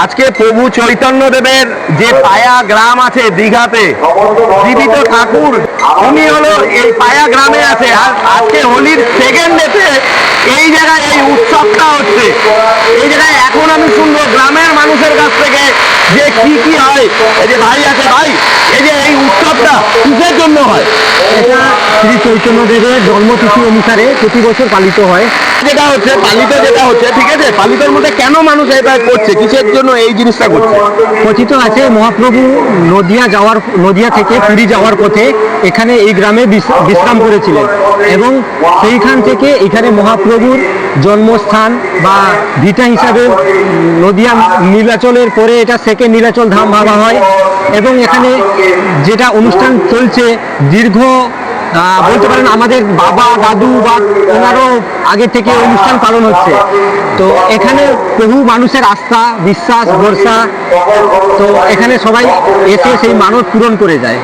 আজকে প্রভু চৈতন্য দেবের যে পায়া গ্রাম আছে দীঘাতে, জীবিত ঠাকুর উনি হলো এই পায়া গ্রামে আছে। আর আজকে হোলির সেকেন্ড ডেতে এই জায়গায় এই উৎসবটা হচ্ছে। এই জায়গায় এখন আমি শুনবো গ্রামের মানুষের কাছ থেকে যে কি হয়। এই যে ভাই আছে, ভাই এই যে এই উৎসবটা কিসের জন্য হয়? এটা শ্রী চৈতন্যদেবের জন্মতিথি অনুসারে প্রতি বছর পালিত হয়। যেটা হচ্ছে ঠিক আছে, পালিতর মধ্যে কেন মানুষ এটা করছে, কিসের জন্য এই জিনিসটা করছে? কথিত আছে মহাপ্রভু নদিয়া থেকে পুরী যাওয়ার পথে এখানে এই গ্রামে বিশ্রাম করেছিলেন এবং সেইখান থেকে এখানে মহাপ্রভুর জন্মস্থান বা ভিটা হিসাবে নদিয়া নীলাচলের পরে এটা সেকেন্ড নীলাচল ধাম ভাবা হয়। এবং এখানে যেটা অনুষ্ঠান চলছে দীর্ঘ বলতে পারেন আমাদের বাবা দাদু বা ওনারও আগে থেকে অনুষ্ঠান পালন হচ্ছে। তো এখানে বহু মানুষের আস্থা বিশ্বাস ভরসা, তো এখানে সবাই এসে সেই মানত পূরণ করে যায়।